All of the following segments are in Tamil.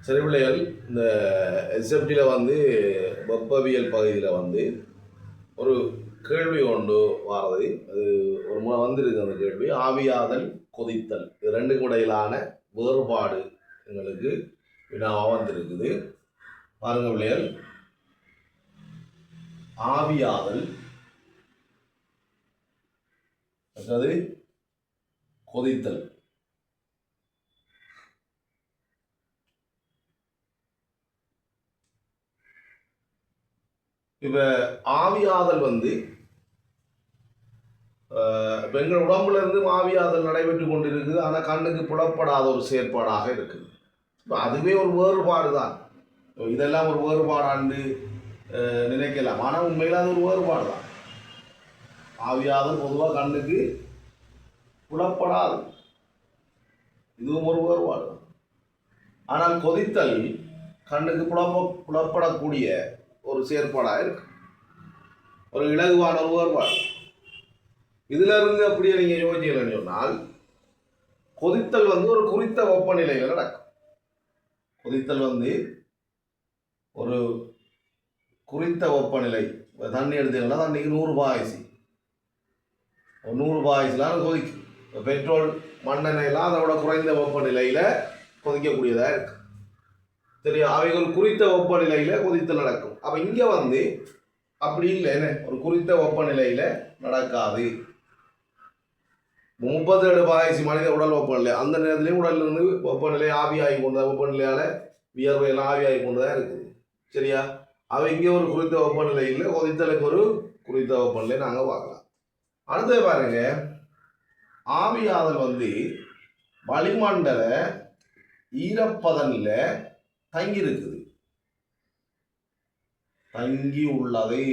சரி பிள்ளைகள், இந்த எஸ்எஃப்டியில் வந்து வெப்பவியல் பகுதியில் வந்து ஒரு கேள்வி கொண்டு வாரது. அது ஒரு முறை வந்திருக்கு. அந்த கேள்வி ஆவியாதல் கொதித்தல் இது ரெண்டுக்கும் இடையிலான வேறுபாடு எங்களுக்கு வினாவாக வந்திருக்குது. பாருங்க பிள்ளைகள், ஆவியாதல் அதாவது கொதித்தல். இப்போ ஆவியாதல் வந்து எங்கள் உடம்புல இருந்து ஆவியாதல் நடைபெற்று கொண்டு இருக்குது. ஆனால் கண்ணுக்கு புலப்படாத ஒரு செயற்பாடாக இருக்குது. இப்போ அதுவே ஒரு வேறுபாடு தான். இதெல்லாம் ஒரு வேறுபாடாண்டு நினைக்கலாம். ஆனால் உண்மையில் அது ஒரு வேறுபாடு தான். ஆவியாதல் பொதுவாக கண்ணுக்கு புலப்படாது, இதுவும் ஒரு வேறுபாடு தான். ஆனால் கொதித்தல் கண்ணுக்கு புலப்படக்கூடிய ஒரு செயற்பாடாக இருக்கு, ஒரு இலகுவான ஒரு வேறுபாடு. இதுல இருந்து அப்படியே நீங்க யோசிக்கலன்னு சொன்னால், கொதித்தல் வந்து ஒரு குறித்த வெப்பநிலையில் நடக்கும். கொதித்தல் வந்து ஒரு குறித்த வெப்பநிலை. தண்ணி எடுத்தீங்கன்னா தண்ணிக்கு 100 பாய்ச்சி 100 பாய்ச்சிலாம் கொதிக்கும். பெட்ரோல் மண்ணெண்ணெயெல்லாம் அதோட குறைந்த வெப்பநிலையில் கொதிக்கக்கூடியதாக இருக்கு. சரியா? அவைகள் குறித்த வெப்பநிலையில் கொதித்தல் நடக்கும். அப்போ இங்கே வந்து அப்படி இல்லை, என்ன ஒரு குறித்த வெப்பநிலையில் நடக்காது. 37 பாய்ச்சி மனித உடல் வெப்பநிலை, அந்த நேரத்துலேயும் உடலிருந்து வெப்பநிலை ஆவியாகி கொண்ட வெப்பநிலையால் வியர்வையெல்லாம் ஆவியாகி கொண்டுதான் இருக்குது. சரியா? அவை இங்கே ஒரு குறித்த வெப்பநிலையில், கொதித்தலுக்கு ஒரு குறித்த வெப்பநிலை நாங்கள் பார்க்கலாம். அடுத்தது பாருங்க, ஆவியாதல் வந்து வளிமண்டல ஈரப்பதனில் தங்கி இருக்குது, தங்கி உள்ளது.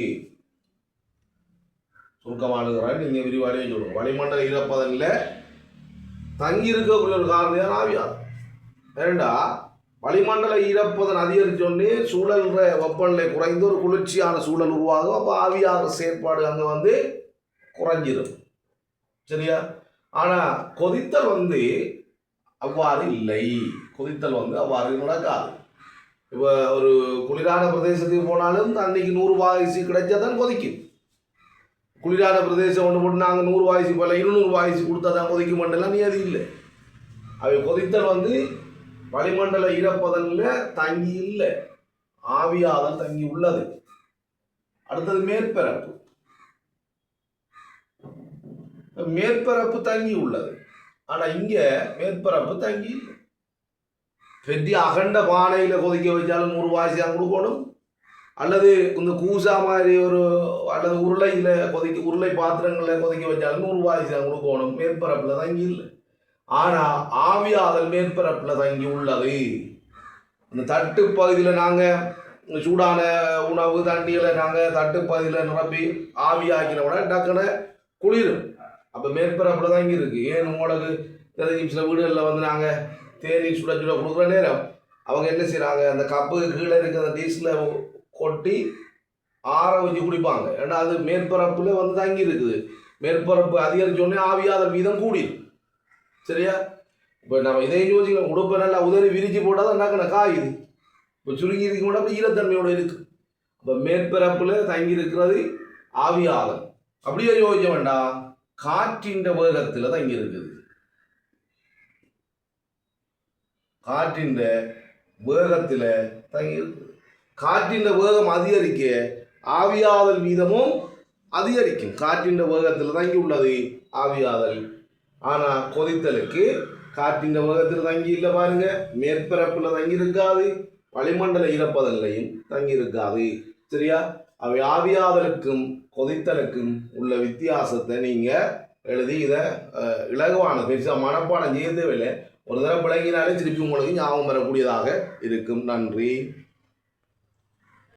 சுருக்கமானுகிறார், நீங்க விரிவாடியே சொல்லுங்க. வளிமண்டல ஈரப்பதனில் தங்கி இருக்கக்கூடிய ஒரு காரணம் தான் ஆவியாதல். ஏண்டா வளிமண்டல ஈரப்பதன் அதிகரிச்சோடனே சூழல்ற வெப்பநிலை குறைந்து ஒரு குளிர்ச்சியான சூழல் உருவாகும். அப்போ ஆவியாகிற செயற்பாடு அங்கே வந்து குறைஞ்சிடும். சரியா? ஆனால் கொதித்தல் வந்து அவ்வாறு இல்லை. கொதித்தல் வந்து அவ்வாறு நடக்காது. இப்போ ஒரு குளிரான பிரதேசத்துக்கு போனாலும் தண்ணிக்கு 100 பாய்ச்சி கிடைச்சா தான் கொதிக்கும். குளிரான பிரதேசம் ஒன்று போட்டு நாங்கள் 100 பாய்ச்சி போல 200 பாய்ச்சி கொடுத்தா தான் கொதிக்க மாட்டேலாம், நீ அது இல்லை. அவை கொதித்தல் வந்து வளிமண்டல ஈரப்பதனில் தங்கி இல்லை, ஆவியாதல் தங்கி உள்ளது. அடுத்தது மேற்பரப்பு. மேற்பரப்பு தங்கி உள்ளது, ஆனால் இங்கே மேற்பரப்பு தங்கி இல்லை. பெரிய அகண்ட பானையில் கொதிக்க வச்சாலும் 100 பாய்ச்சி தான் கொடுக்கணும். அல்லது இந்த கூசா மாதிரி ஒரு அல்லது உருளையில் உருளை பாத்திரங்களில் கொதிக்க வச்சாலும் 100 பாய்ச்சி தான் கொடுக்கணும். மேற்பரப்பில் தங்கி இல்லை. ஆனால் ஆவியாதல் மேற்பரப்பில் தங்கி உள்ளது. அந்த தட்டு பகுதியில் நாங்கள் சூடான உணவு தண்ணிகளை நாங்கள் தட்டு பகுதியில் நிரப்பி ஆவியாக்கின விட டக்குன்னு குளிரும். அப்போ மேற்பரப்பில் தங்கி இருக்கு. ஏன் உங்களுக்கு தெரிஞ்சு சில வீடுகளில் வந்து நாங்கள் தேநீர் சுட சுட கொடுக்குற நேரம் அவங்க என்ன செய்கிறாங்க, அந்த கப்புக்கு கீழே இருக்கிற அந்த டீஸில் கொட்டி ஆற வச்சு குடிப்பாங்க. ஏன்னா அது மேற்பரப்பில் வந்து தங்கி இருக்குது. மேற்பரப்பு அதிகரிச்சோடனே ஆவியாதல் வீதம் கூடிடும். சரியா? இப்போ நம்ம இதையும் யோசிக்கலாம். உடுப்பை நல்லா உதறி விரிச்சு போட்டால் தான் டக்குன்னு காயுது. இப்போ சுருங்கி இருக்க கூட ஈரத்தன்மையோடு இருக்கு. இப்போ மேற்பரப்பில் தங்கி இருக்கிறது ஆவியாதல். அப்படியே யோசிக்க வேண்டாம், காற்றின் வேகத்தில் தங்கி இருக்குது. காற்றின் வேகத்தில் தங்கி இருக்குது. காற்றின் வேகம் அதிகரிக்க ஆவியாதல் வீதமும் அதிகரிக்கும். காற்றின் வேகத்தில் தங்கி உள்ளது ஆவியாதல். ஆனால் கொதித்தலுக்கு காற்றின் வேகத்தில் தங்கி இல்லை. பாருங்க, மேற்பரப்பில் தங்கி இருக்காது, வளிமண்டல ஈரப்பதன்லையும் தங்கி இருக்காது. சரியா? அவை ஆவியாதலுக்கும் கொதித்தலுக்கும் உள்ள வித்தியாசத்தை நீங்கள் எழுதி இதை இலகுவான பெருசாக மனப்பாடம் செய்ய தேவையில்லை. ஒரு தடவை விளங்கினாலே திருப்பி உங்களுக்கு ஞாபகம் வரக்கூடியதாக இருக்கும். நன்றி.